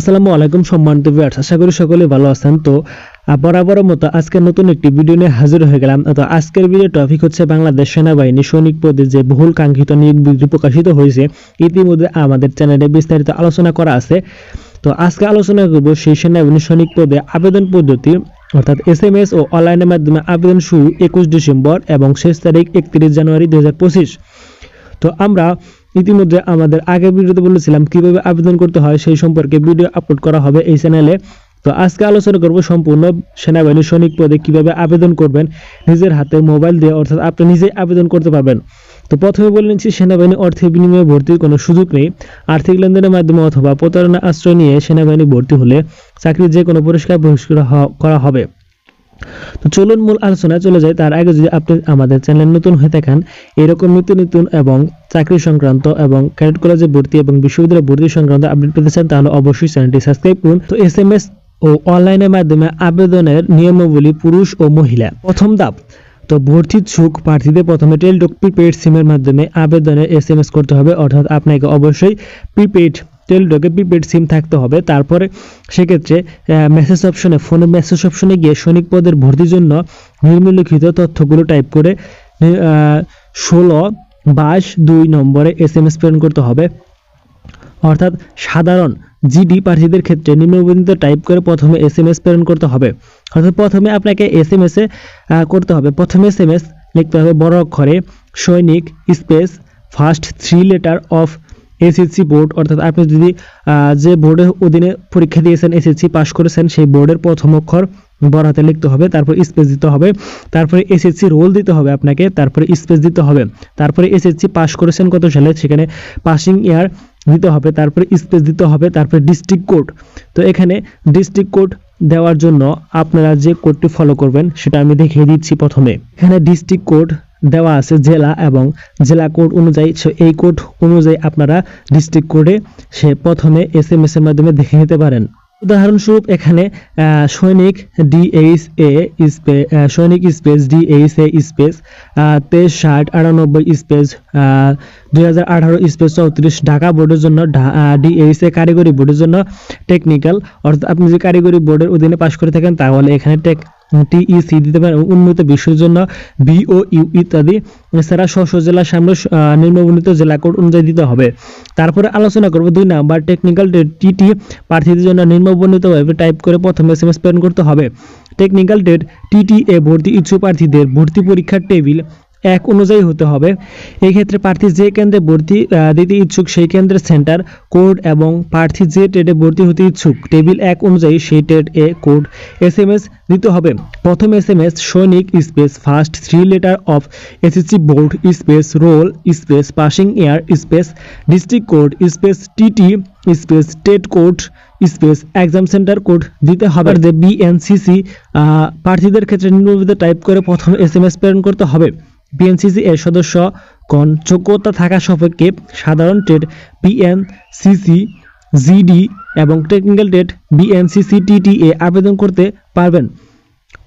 আসসালামু আলাইকুম সম্মানিত ভিউয়ার্স, আশা করি সকলে ভালো আছেন। তো বরাবরের মতো আজকে নতুন একটি ভিডিও নিয়ে হাজির হয়ে গেলাম। তো আজকের ভিডিও টপিক হচ্ছে বাংলাদেশ সেনাবাহিনী সৈনিক পদে যে বহুল কাঙ্ক্ষিত নিয়োগ বিজ্ঞপ্তি প্রকাশিত হয়েছে, ইতিমধ্যে আমাদের চ্যানেলে বিস্তারিত আলোচনা করা আছে। তো আজকে আলোচনা করব সেই সেনাবাহিনী সৈনিক পদে আবেদন পদ্ধতি, অর্থাৎ SMS ও অনলাইনের মাধ্যমে আবেদন শুরু 21 ডিসেম্বর এবং শেষ তারিখ 31 জানুয়ারি 2025। তো আমরা ইতিমধ্যে আমাদের আগের ভিডিওতে বলেছিলাম কিভাবে আবেদন করতে হয়, সেই সম্পর্কে ভিডিও আপলোড করা হবে এই চ্যানেলে। তো আজকে আলোচনা করব সম্পূর্ণ সেনাবাহিনী সৈনিক পদে কিভাবে আবেদন করবেন নিজের হাতে মোবাইল দিয়ে, অর্থাৎ আপনি নিজেই আবেদন করতে পারবেন। তো প্রথমে বলে নিচ্ছি, সেনাবাহিনী অর্থের বিনিময়ে ভর্তির কোনো সুযোগ নেই। আর্থিক লেনদেনের মাধ্যমে অথবা প্রতারণা আশ্রয় নিয়ে সেনাবাহিনী ভর্তি হলে চাকরির যে কোনো পুরস্কার বহিষ্কার করা হবে। তো চলুন মূল আলোচনায় চলে যায়। তার আগে যদি আপনি আমাদের চ্যানেল নতুন হয়ে থাকেন, এরকম নতুন এবং চাকরি সংক্রান্ত এবং ক্যাডেট কলেজে ভর্তি এবং বিশ্ববিদ্যালয়ে ভর্তি সংক্রান্ত আপডেট পেতে চান, তাহলে অবশ্যই চ্যানেলটি সাবস্ক্রাইব করুন। তো SMS ও অনলাইনের মাধ্যমে আবেদনের নিয়মাবলী পুরুষ ও মহিলা। প্রথম ধাপ, তো ভর্তিচ্ছুক প্রার্থীদের প্রথমে টেলিটক প্রিপেইড সিমের মাধ্যমে আবেদনের SMS করতে হবে, অর্থাৎ আপনাকে অবশ্যই টেলিটকে প্রিপেইড সিম থাকতে হবে। তারপরে সেক্ষেত্রে মেসেজ অপশনে, ফোনের মেসেজ অপশনে গিয়ে সৈনিক পদের ভর্তির জন্য নিম্নলিখিত তথ্যগুলো টাইপ করে 16/2 নম্বরে SMS প্রেরণ করতে হবে। অর্থাৎ সাধারণ জিডি প্রার্থীদের ক্ষেত্রে নিম্নবর্ণিত টাইপ করে প্রথমে SMS প্রেরণ করতে হবে। অর্থাৎ প্রথমে আপনাকে SMS করতে হবে, প্রথমে SMS লিখতে হবে বড় অক্ষরে সৈনিক space first 3 letter of SSC board, অর্থাৎ আপনি যদি যে বোর্ডের অধীনে পরীক্ষা দিয়েছেন, SSC পাস করেছেন, সেই বোর্ডের প্রথম অক্ষর বড় হাতে লিখতে হবে, তারপর স্পেস দিতে হবে, তারপরে SSC রোল দিতে হবে আপনাকে, তারপরে স্পেস দিতে হবে, তারপরে SSC পাস করেছেন কত সালে সেখানে পাসিং ইয়ার দিতে হবে, তারপরে স্পেস দিতে হবে, তারপরে ডিস্ট্রিক্ট কোড। তো এখানে ডিস্ট্রিক্ট কোড দেওয়ার জন্য আপনারা যে কোডটি ফলো করবেন সেটা আমি দেখিয়ে দিচ্ছি। প্রথমে এখানে ডিস্ট্রিক্ট কোড দেওয়া আছে জেলা এবং জেলা কোড অনুযায়ী, এই কোড অনুযায়ী আপনারা ডিস্ট্রিক্ট কোডে সে প্রথমে SMS এর মাধ্যমে দেখে নিতে পারেন। উদাহরণস্বরূপ এখানে সৈনিক space DHA space 236098 space 2018 space 34 Dhaka বোর্ডের জন্য, DHA কারিগরি বোর্ডের জন্য টেকনিক্যাল, অর্থাৎ আপনি যে কারিগরি বোর্ডের অধীনে পাশ করে থাকেন তাহলে এখানে TEC দিতে পারেন, উন্নত বিশ্বের জন্য BOU ইত্যাদি। এছাড়া স্ব জেলার সামনে নিম্নবর্ণিত জেলা কোড অনুযায়ী দিতে হবে। তারপরে আলোচনা করব 2 নাম্বার টেকনিক্যাল ডেট TT প্রার্থীদের জন্য নিম্নবর্ণিতভাবে টাইপ করে প্রথমে SMS প্রেরণ করতে হবে। টেকনিক্যাল ডেট TTA ভর্তি ইচ্ছুক প্রার্থীদের ভর্তি পরীক্ষার টেবিল 1 অনুযায়ী হতে হবে। এই ক্ষেত্রে প্রার্থী যে কেন্দ্রে ভর্তি দিতে ইচ্ছুক সেই কেন্দ্রের সেন্টার কোড এবং প্রার্থী যে ট্রেডে ভর্তি হতে ইচ্ছুক টেবিল 1 অনুযায়ী সেই ট্রেড এ কোড SMS দিতে হবে। প্রথম SMS সৈনিক space first 3 letter of SSC board space role space passing year space district code space TT space state code space exam centre code দিতে হবে। যে BNCC প্রার্থীদের ক্ষেত্রে নিম্নলিখিত টাইপ করে প্রথম SMS প্রেরণ করতে হবে। BNCC এর সদস্যগণ যোগ্যতা থাকা সাপেক্ষে সাধারণ ট্রেড BNCC GD এবং টেকনিক্যাল ট্রেড BNCC TTA আবেদন করতে পারবেন।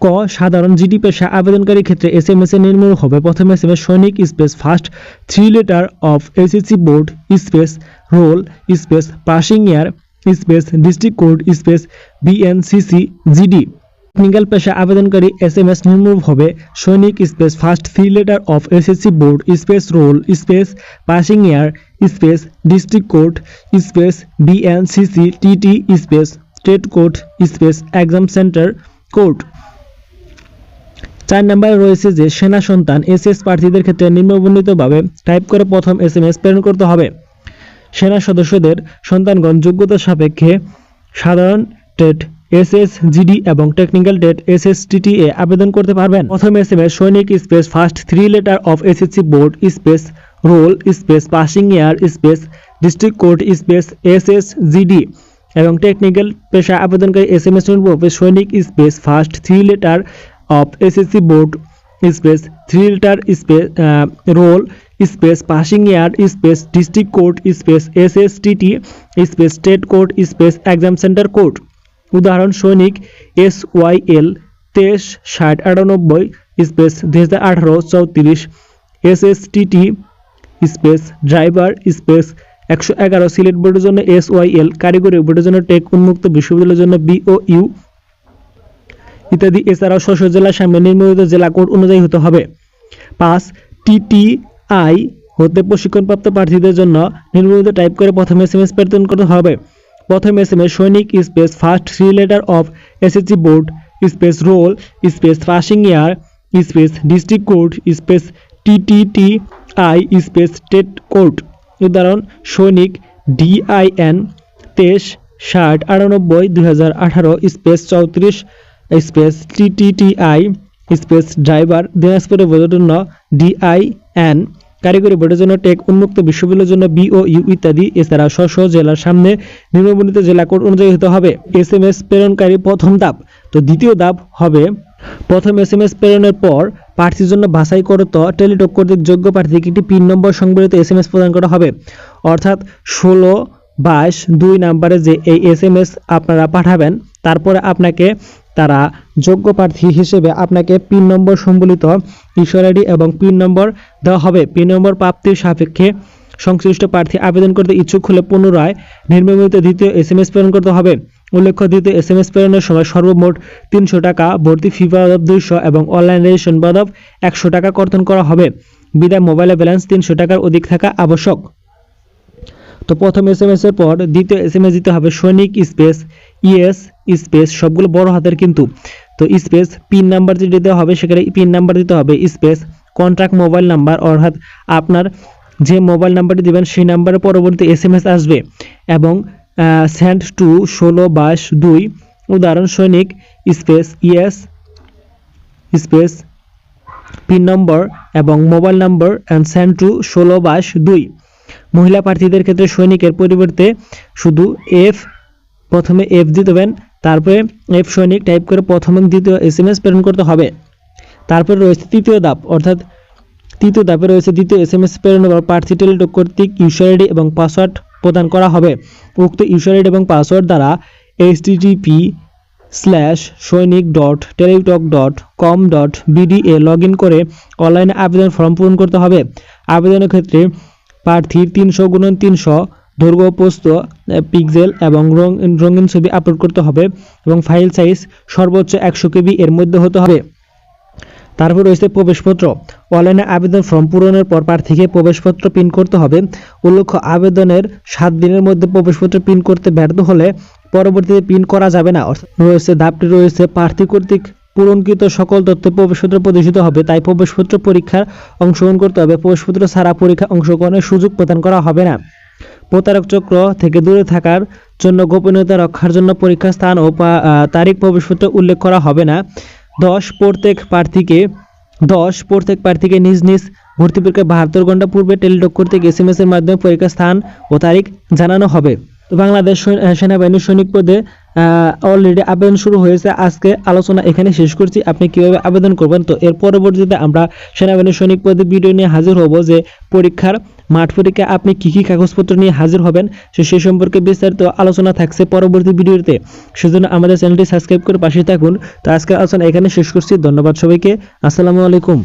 ক সাধারণ জিডি পেশা আবেদনকারীর ক্ষেত্রে SMS এর নিম্নরূপ হবে। প্রথম SMS সৈনিক space first 3 letter of SSC board space role space passing year space district code space BNCC GD। Technical পেশা আবেদনকারী SMS নিম্নরূপ হবে সৈনিক space first 3 letter of SSC board space role space passing year space district code space BNCC TT space state code space exam centre code. 4 নম্বরে রয়েছে যে সেনা সন্তান SS প্রার্থীদের ক্ষেত্রে নিম্নবর্ণিতভাবে টাইপ করে প্রথম SMS প্রেরণ করতে হবে। সেনা সদস্যদের সন্তানগণ যোগ্যতা সাপেক্ষে সাধারণ ট্রেড SSGD এবং টেকনিক্যাল ডেট SSTTA আবেদন করতে পারবেন। প্রথম SMS সৈনিক space first 3 letter of SSC board space role space passing year space district code space SSGD এবং টেকনিক্যাল পেশা আবেদনকারী SMS হবে সৈনিক space first 3 letter of SSC board space 3 letter space role space passing year space district code space SSTT space state code space exam centre code. উদাহরণ সৈনিক SYL 236098 space 2018 34 SSTT space driver space 111 Sylhet বোর্ডের জন্য SYL, কারিগরি বোর্ডের জন্য take, উন্মুক্ত বিশ্ববিদ্যালয়ের জন্য BOU ইত্যাদি। এছাড়াও স্ব জেলার সামনে নিম্নলিখিত জেলা কোড অনুযায়ী হতে হবে। 5 TTI হতে প্রশিক্ষণপ্রাপ্ত প্রার্থীদের জন্য নিম্নলিখিত টাইপ করে প্রথম SMS প্রেরণ করতে হবে। প্রথম SMS সৈনিক space first 3 letter of SSC board space role space passing year space district code space TTTI space state code. উদাহরণ সৈনিক DIN 23/7/98/2018 space 34 space TTTI space driver Dinajpur বোর্ডের জন্য DIN, কারিগরি বোর্ডের জন্য টেক, উন্মুক্ত বিশ্ববিদ্যালয়ের জন্য BOU ইত্যাদি। এছাড়া স্ব জেলার সামনে নিম্নবর্ণিত জেলা কোড অনুযায়ী হতে হবে। SMS প্রেরণকারী প্রথম ধাপ। তো দ্বিতীয় ধাপ হবে প্রথম SMS প্রেরণের পর প্রার্থীর জন্য বাছাইকৃত টেলিটক কর্তৃক যোগ্য প্রার্থীকে একটি পিন নম্বর সংবলিত SMS প্রদান করা হবে। অর্থাৎ 16/22 নাম্বারে যে এই SMS আপনারা পাঠাবেন, তারপরে আপনাকে তারা যোগ্য প্রার্থী হিসেবে আপনাকে পিন নম্বর সম্বলিত ইস্যু আইডি এবং পিন নম্বর দেওয়া হবে। পিন নম্বর প্রাপ্তির সাপেক্ষে সংশ্লিষ্ট প্রার্থী আবেদন করতে ইচ্ছুক হলে পুনরায় নিম্নলিখিত দ্বিতীয় SMS প্রেরণ করতে হবে। উল্লেখ্য, দ্বিতীয় SMS প্রেরণের সময় সর্বমোট 300 টাকা ভর্তি ফি বাবদ 200 এবং অনলাইন রেজিস্ট্রেশন বাবদ 100 টাকা কর্তন করা হবে। বিদায় মোবাইলে ব্যালেন্স 300 টাকার অধিক থাকা আবশ্যক। তো প্রথম SMS এর পর দ্বিতীয় SMS দিতে হবে সৈনিক স্পেস ES স্পেস সবগুলো বড় হাতের কিন্তু, তো স্পেস পিন নাম্বার যেটা দিতে হবে সেখানে পিন নাম্বার দিতে হবে স্পেস কন্ট্রাক্ট মোবাইল নাম্বার, অর্থাৎ আপনার যে মোবাইল নাম্বারটি দিবেন সেই নাম্বারে পরবর্তী SMS আসবে এবং সেন্ড টু 16/22। উদাহরণ সৈনিক স্পেস ES স্পেস পিন নম্বর এবং mobile number and send to 16/22। মহিলা প্রার্থীদের ক্ষেত্রে সৈনিকের পরিবর্তে শুধু প্রথমে F দিবেন, তারপরে F সৈনিক টাইপ করে প্রথম এবং দ্বিতীয় SMS প্রেরণ করতে হবে। তারপরে রয়েছে তৃতীয় ধাপ, অর্থাৎ তৃতীয় ধাপে রয়েছে দ্বিতীয় SMS প্রেরণের পর প্রার্থী টেলিটক কর্তৃক ইউজার আইডি এবং পাসওয়ার্ড প্রদান করা হবে। উক্ত ইউজার আইডি এবং পাসওয়ার্ড দ্বারা http://sainik.teletalk.com.bd এ লগ ইন করে অনলাইনে আবেদন ফর্ম পূরণ করতে হবে। আবেদনের ক্ষেত্রে প্রার্থীর 300x300 দৈর্ঘ্য প্রস্থ পিক্সেল এবং রঙিন ছবি আপলোড করতে হবে এবং ফাইল সাইজ সর্বোচ্চ 100 KB এর মধ্যে হতে হবে। তারপর রয়েছে প্রবেশপত্র। অনলাইনে আবেদন ফর্ম পূরণের পর প্রার্থীকে প্রবেশপত্র প্রিন্ট করতে হবে। উল্লেখ্য, আবেদনের 7 দিনের মধ্যে প্রবেশপত্র প্রিন্ট করতে ব্যর্থ হলে পরবর্তীতে প্রিন্ট করা যাবে না। রয়েছে ধাপটি রয়েছে প্রার্থী কর্তৃক পূরণকৃত সকল তথ্য প্রবেশপত্র প্রদর্শিত হবে, তাই প্রবেশপত্র পরীক্ষার অংশগ্রহণ করতে হবে। প্রবেশপত্র ছাড়া পরীক্ষা অংশগ্রহণের সুযোগ প্রদান করা হবে না। প্রতারক চক্র থেকে দূরে থাকার জন্য গোপনীয়তা রক্ষার জন্য পরীক্ষা স্থান ও তারিখ প্রবেশপত্র উল্লেখ করা হবে না। 10 প্রত্যেক প্রার্থীকে নিজ নিজ ভর্তি পরীক্ষার 72 ঘন্টা পূর্বে টেলিটক কর্তৃক SMS এর মাধ্যমে পরীক্ষার স্থান ও তারিখ জানানো হবে। তো বাংলাদেশ সেনাবাহিনীর সৈনিক পদে অলরেডি আবেদন শুরু হয়েছে। আজকে আলোচনা এখানে শেষ করছি। আপনি কিভাবে আবেদন করবেন, তো এর পরবর্তীতে আমরা সেনাবাহিনীর সৈনিক পদে ভিডিও নিয়ে হাজির হব যে পরীক্ষার মাঠ পরীক্ষায় আপনি কি কি কাগজপত্র নিয়ে হাজির হবেন সে সম্পর্কে বিস্তারিত আলোচনা থাকছে পরবর্তী ভিডিওতে। সেজন্য আমাদের চ্যানেলটি সাবস্ক্রাইব করে পাশে থাকুন। তো আজকের আলোচনা এখানে শেষ করছি। ধন্যবাদ সবাইকে। আসসালামু আলাইকুম।